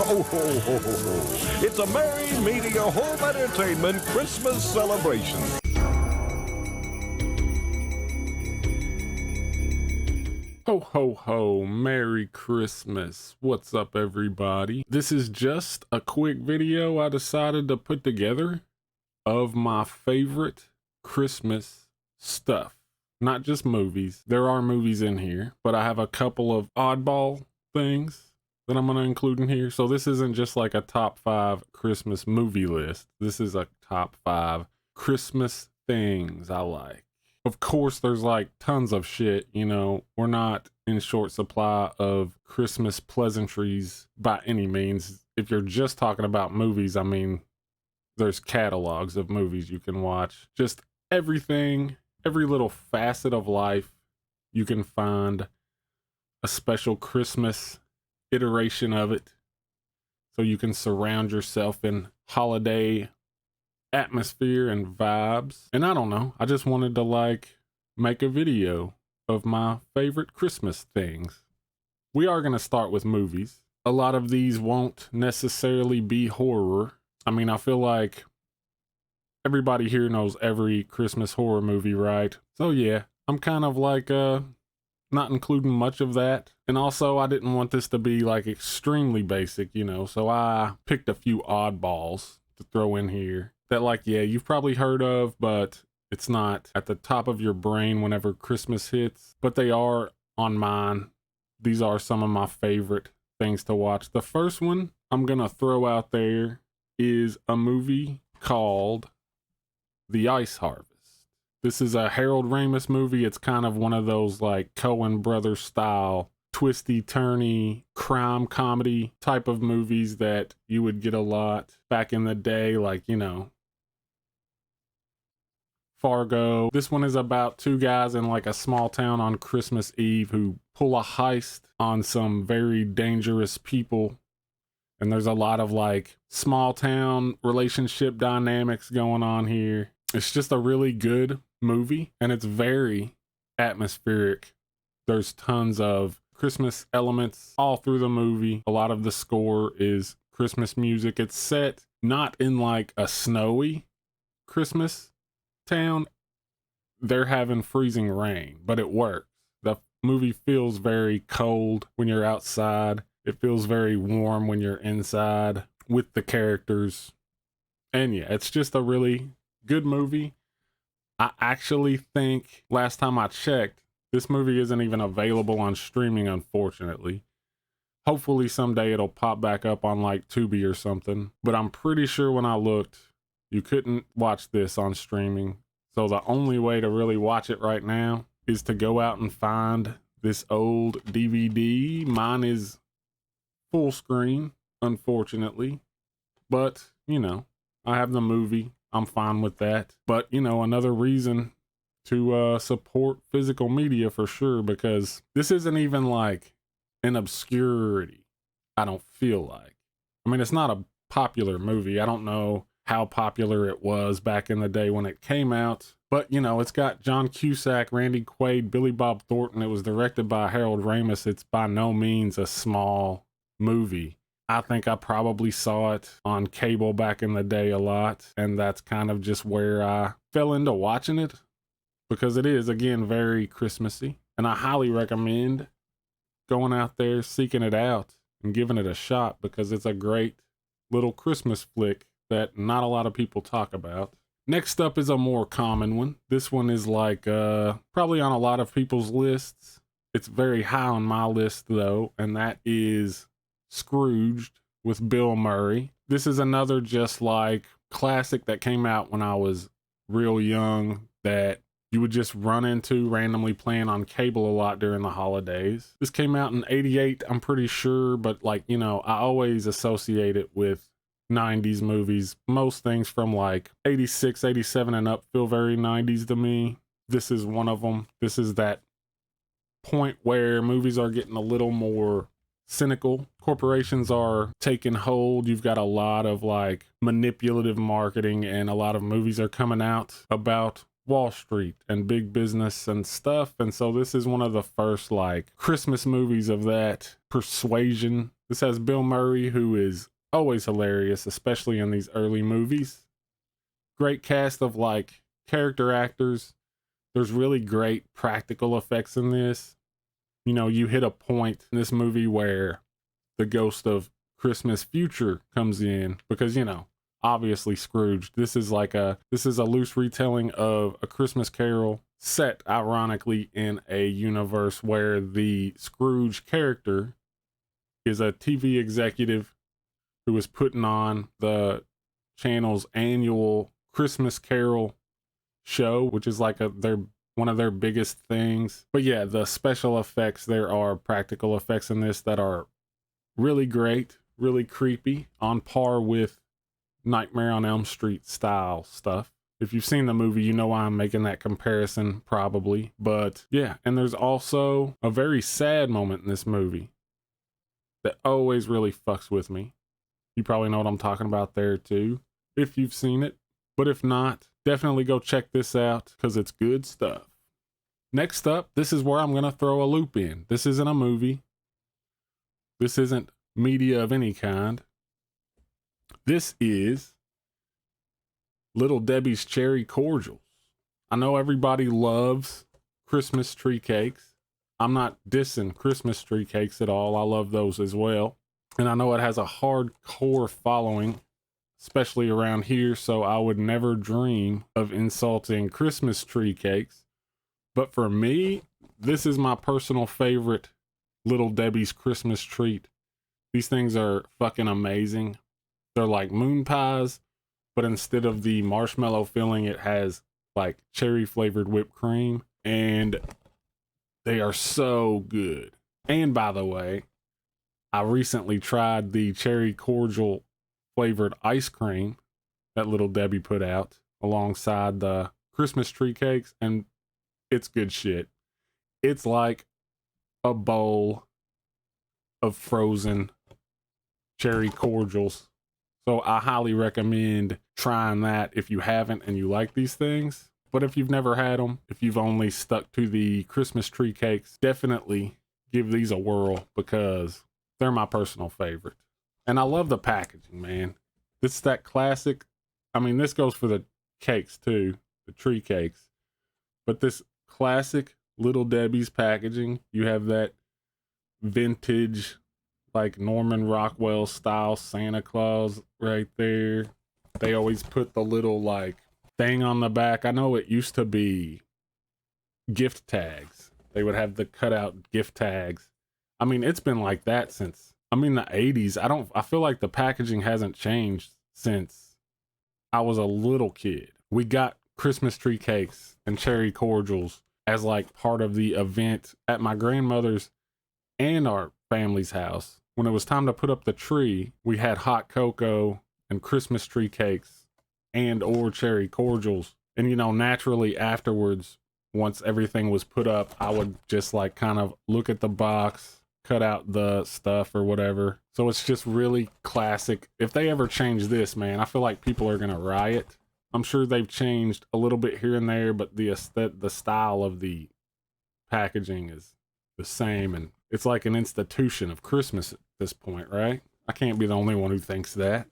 Ho, ho, ho, ho, ho. It's a Merry Media Home Entertainment Christmas celebration. Ho, ho, ho, Merry Christmas. What's up, everybody? This is just a quick video I decided to put together of my favorite Christmas stuff. Not just movies. There are movies in here, but I have a couple of oddball things that I'm going to include in here. So this isn't just like a top 5 Christmas movie list. This is a top 5 Christmas things I like. Of course, there's like tons of shit, you know, we're not in short supply of Christmas pleasantries by any means. If you're just talking about movies, I mean, there's catalogs of movies you can watch. Just everything, every little facet of life, you can find a special Christmas iteration of it. So you can surround yourself in holiday atmosphere and vibes. And I don't know, I just wanted to like make a video of my favorite Christmas things. We are going to start with movies. A lot of these won't necessarily be horror. I mean, I feel like everybody here knows every Christmas horror movie, right? So yeah, I'm kind of like not including much of that. And also, I didn't want this to be like extremely basic, you know, so I picked a few oddballs to throw in here that, like, yeah, you've probably heard of, but it's not at the top of your brain whenever Christmas hits. But they are on mine. These are some of my favorite things to watch. The first one I'm gonna throw out there is a movie called The Ice Harvest. This is a Harold Ramis movie. It's kind of one of those like Coen Brothers style twisty turny crime comedy type of movies that you would get a lot back in the day, like, you know, Fargo. This one is about two guys in like a small town on Christmas Eve who pull a heist on some very dangerous people. And there's a lot of like small town relationship dynamics going on here. It's just a really good movie and it's very atmospheric. There's tons of Christmas elements all through the movie. A lot of the score is Christmas music. It's set not in like a snowy Christmas town. They're having freezing rain, but it works. The movie feels very cold when you're outside. It feels very warm when you're inside with the characters. And yeah, it's just a really good movie. I actually think last time I checked, this movie isn't even available on streaming, unfortunately. Hopefully someday it'll pop back up on like Tubi or something. But I'm pretty sure when I looked, you couldn't watch this on streaming. So the only way to really watch it right now is to go out and find this old DVD. Mine is full screen, unfortunately. But, you know, I have the movie. I'm fine with that. But, you know, another reason to support physical media for sure, because this isn't even like an obscurity, I don't feel like. I mean, it's not a popular movie. I don't know how popular it was back in the day when it came out. But, you know, it's got John Cusack, Randy Quaid, Billy Bob Thornton. It was directed by Harold Ramis. It's by no means a small movie. I think I probably saw it on cable back in the day a lot, and that's kind of just where I fell into watching it, because it is, again, very Christmassy, and I highly recommend going out there, seeking it out, and giving it a shot, because it's a great little Christmas flick that not a lot of people talk about. Next up is a more common one. This one is like probably on a lot of people's lists. It's very high on my list, though, and that is Scrooged with Bill Murray. This is another just like classic that came out when I was real young that you would just run into randomly playing on cable a lot during the holidays. This came out in '88, I'm pretty sure, but like, you know, I always associate it with 90s movies. Most things from like 86, 87 and up feel very 90s to me. This is one of them. This is that point where movies are getting a little more cynical. Corporations are taking hold. You've got a lot of like manipulative marketing, and a lot of movies are coming out about Wall Street and big business and stuff. And so this is one of the first like Christmas movies of that persuasion This has Bill Murray, who is always hilarious, especially in these early movies. Great cast of like character actors. There's really great practical effects in this. You know, you hit a point in this movie where the ghost of Christmas Future comes in because, you know, obviously Scrooge. This is a loose retelling of A Christmas Carol set ironically in a universe where the Scrooge character is a TV executive who is putting on the channel's annual Christmas Carol show, which is like one of their biggest things. But yeah, the special effects, there are practical effects in this that are really great, really creepy, on par with Nightmare on Elm Street style stuff. If you've seen the movie, you know why I'm making that comparison, probably. But yeah, and there's also a very sad moment in this movie that always really fucks with me. You probably know what I'm talking about there too, if you've seen it. But if not, definitely go check this out because it's good stuff. Next up, this is where I'm going to throw a loop in. This isn't a movie. This isn't media of any kind. This is Little Debbie's Cherry Cordials. I know everybody loves Christmas tree cakes. I'm not dissing Christmas tree cakes at all. I love those as well. And I know it has a hardcore following, especially around here, so I would never dream of insulting Christmas tree cakes. But for me, this is my personal favorite Little Debbie's Christmas treat. These things are fucking amazing. They're like moon pies, but instead of the marshmallow filling, it has like cherry flavored whipped cream, and they are so good. And by the way, I recently tried the cherry cordial flavored ice cream that Little Debbie put out alongside the Christmas tree cakes, and it's good shit. It's like a bowl of frozen cherry cordials. So I highly recommend trying that if you haven't and you like these things. But if you've never had them, if you've only stuck to the Christmas tree cakes, definitely give these a whirl because they're my personal favorite. And I love the packaging, man. This is that classic. I mean, this goes for the cakes too, the tree cakes. But this classic Little Debbie's packaging, you have that vintage, like Norman Rockwell style Santa Claus right there. They always put the little like thing on the back. I know it used to be gift tags. They would have the cutout gift tags. I mean, it's been like that since, the 80s. I feel like the packaging hasn't changed since I was a little kid. We got Christmas tree cakes and cherry cordials as like part of the event at my grandmother's and our family's house. When it was time to put up the tree, we had hot cocoa and Christmas tree cakes and or cherry cordials. And, you know, naturally afterwards, once everything was put up, I would just like kind of look at the box, cut out the stuff or whatever. So it's just really classic. If they ever change this, man, I feel like people are going to riot. I'm sure they've changed a little bit here and there, but the style of the packaging is the same. And it's like an institution of Christmas at this point, right? I can't be the only one who thinks that.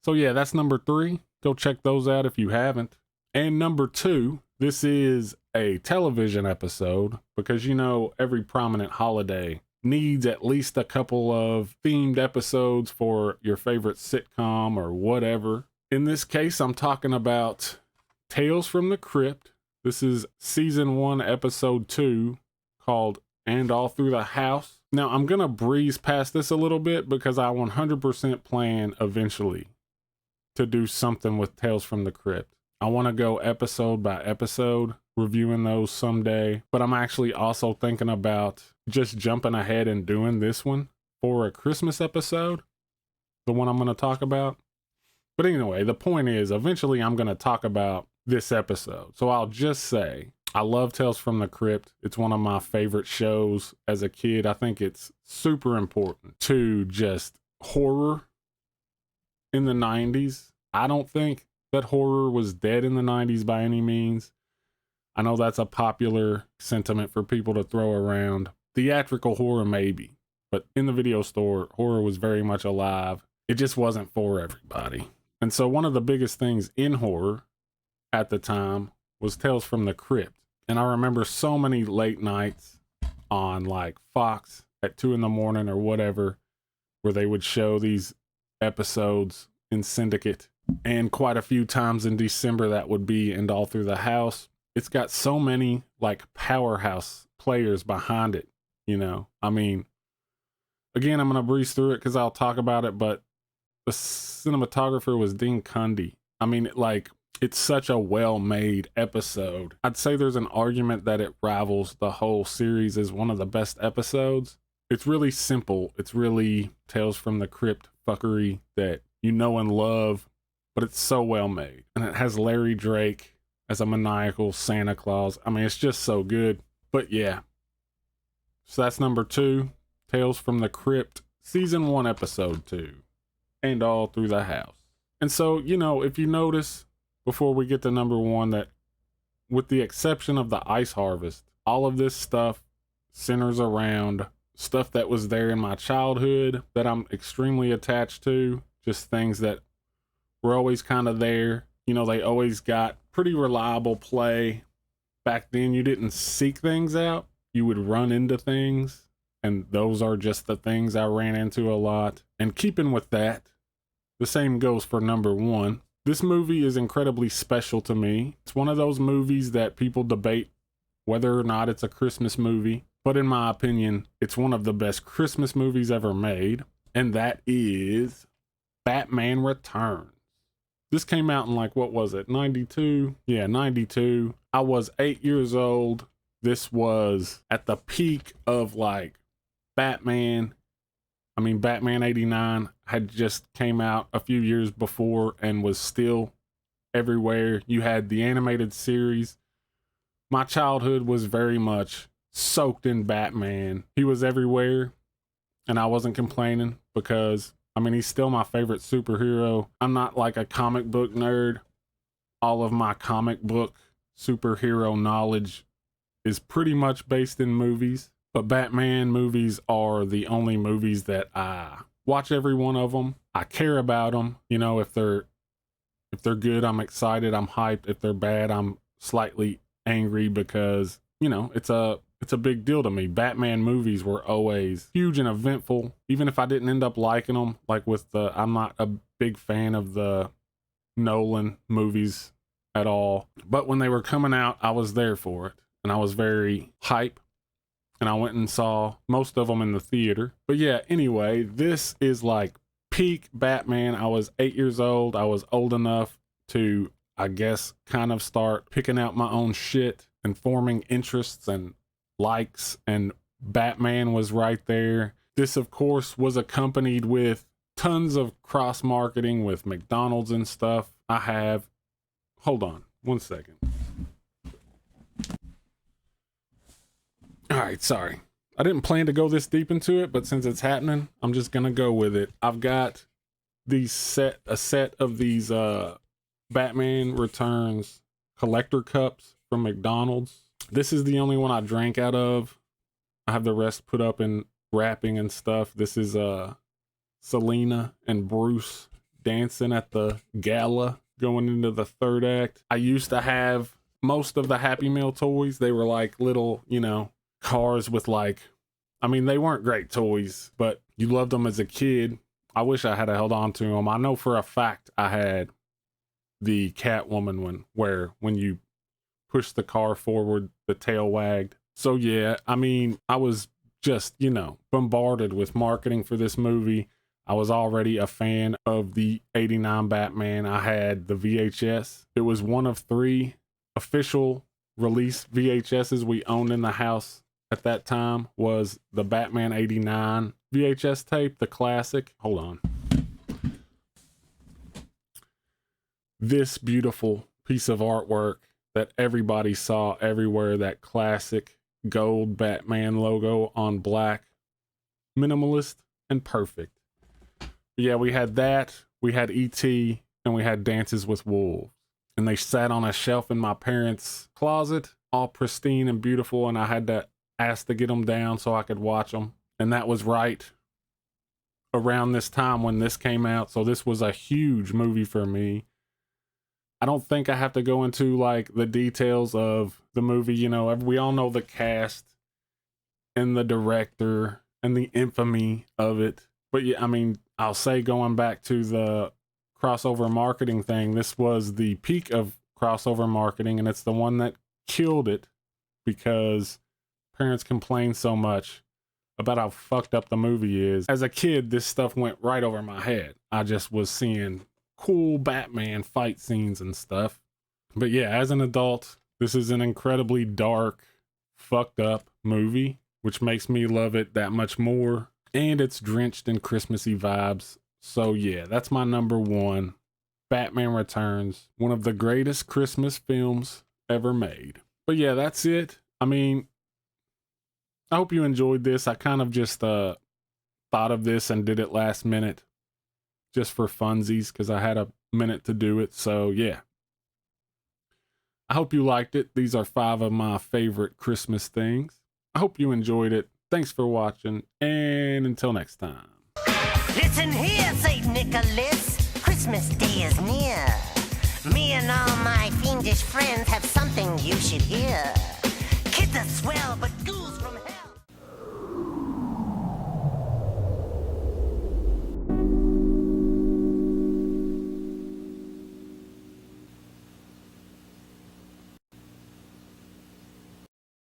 So yeah, that's number 3. Go check those out if you haven't. And number 2, this is a television episode because, you know, every prominent holiday needs at least a couple of themed episodes for your favorite sitcom or whatever. In this case, I'm talking about Tales from the Crypt. This is season 1, episode 2, called And All Through the House. Now, I'm going to breeze past this a little bit because I 100% plan eventually to do something with Tales from the Crypt. I want to go episode by episode, reviewing those someday, but I'm actually also thinking about just jumping ahead and doing this one for a Christmas episode, the one I'm going to talk about. But anyway, the point is, eventually I'm going to talk about this episode. So I'll just say, I love Tales from the Crypt. It's one of my favorite shows as a kid. I think it's super important to just horror in the 90s. I don't think that horror was dead in the 90s by any means. I know that's a popular sentiment for people to throw around. Theatrical horror, maybe. but in the video store, horror was very much alive. It just wasn't for everybody. And so one of the biggest things in horror at the time was Tales from the Crypt. And I remember so many late nights on like Fox at 2 a.m. or whatever, where they would show these episodes in syndicate, and quite a few times in December that would be, and all through the house. It's got so many like powerhouse players behind it, you know. I mean, again, I'm going to breeze through it because I'll talk about it, but the cinematographer was Dean Cundey. I mean, it's such a well-made episode. I'd say there's an argument that it rivals the whole series as one of the best episodes. It's really simple. It's really Tales from the Crypt fuckery that you know and love, but it's so well made. And it has Larry Drake as a maniacal Santa Claus. I mean, it's just so good. But yeah. So that's number 2, Tales from the Crypt, season 1, episode 2, and all through the house. And so, you know, if you notice, before we get to number 1, that with the exception of the Ice Harvest, all of this stuff centers around stuff that was there in my childhood that I'm extremely attached to, just things that were always kind of there. You know, they always got pretty reliable play. Back then, you didn't seek things out. You would run into things, and those are just the things I ran into a lot. And keeping with that, the same goes for number 1. This movie is incredibly special to me. It's one of those movies that people debate whether or not it's a Christmas movie. But in my opinion, it's one of the best Christmas movies ever made. And that is Batman Returns. This came out in like, what was it, 92? Yeah, 92. I was 8 years old. This was at the peak of like Batman. I mean, Batman 89 had just came out a few years before and was still everywhere. You had the animated series. My childhood was very much soaked in Batman. He was everywhere, and I wasn't complaining because, I mean, he's still my favorite superhero. I'm not like a comic book nerd. All of my comic book superhero knowledge is pretty much based in movies, but Batman movies are the only movies that I watch every one of them. I care about them. You know, if they're good, I'm excited, I'm hyped. If they're bad, I'm slightly angry because, you know, it's a big deal to me. Batman movies were always huge and eventful, even if I didn't end up liking them. Like I'm not a big fan of the Nolan movies at all. But when they were coming out, I was there for it. And I was very hype. And I went and saw most of them in the theater. But yeah, anyway, this is like peak Batman. I was 8 years old. I was old enough to, I guess, kind of start picking out my own shit and forming interests and likes, and Batman was right there. This, of course, was accompanied with tons of cross marketing with McDonald's and stuff. Hold on 1 second. All right, sorry. I didn't plan to go this deep into it, but since it's happening, I'm just gonna go with it. I've got a set of these Batman Returns collector cups from McDonald's. This is the only one I drank out of. I have the rest put up in wrapping and stuff. This is Selena and Bruce dancing at the gala going into the 3rd act. I used to have most of the Happy Meal toys. They were like little, you know, cars with like, I mean, they weren't great toys, but you loved them as a kid. I wish I had held on to them. I know for a fact I had the Catwoman one where when you push the car forward, the tail wagged. So yeah, I mean, I was just, you know, bombarded with marketing for this movie. I was already a fan of the 89 Batman. I had the VHS. It was one of 3 official release VHSs we owned in the house at that time, was the Batman 89 VHS tape, the classic. Hold on. This beautiful piece of artwork that everybody saw everywhere, that classic gold Batman logo on black, minimalist and perfect. Yeah, we had that, we had E.T., and we had Dances with Wolves. And they sat on a shelf in my parents' closet, all pristine and beautiful, and I had to ask to get them down so I could watch them. And that was right around this time when this came out. So this was a huge movie for me. I don't think I have to go into like the details of the movie. You know, we all know the cast and the director and the infamy of it. But yeah, I mean, I'll say going back to the crossover marketing thing, this was the peak of crossover marketing, and it's the one that killed it because parents complain so much about how fucked up the movie is. As a kid, this stuff went right over my head. I just was seeing cool Batman fight scenes and stuff. But yeah, as an adult, this is an incredibly dark, fucked up movie, which makes me love it that much more. And it's drenched in Christmassy vibes. So yeah, that's my number one. Batman Returns, one of the greatest Christmas films ever made. But yeah, that's it. I mean, I hope you enjoyed this. I kind of just thought of this and did it last minute just for funsies because I had a minute to do it. So yeah, I hope you liked it. These are 5 of my favorite Christmas things. I hope you enjoyed it. Thanks for watching, and until next time. Listen here, St. Nicholas, Christmas Day is near. Me and all my fiendish friends have something you should hear. Kids are swell, but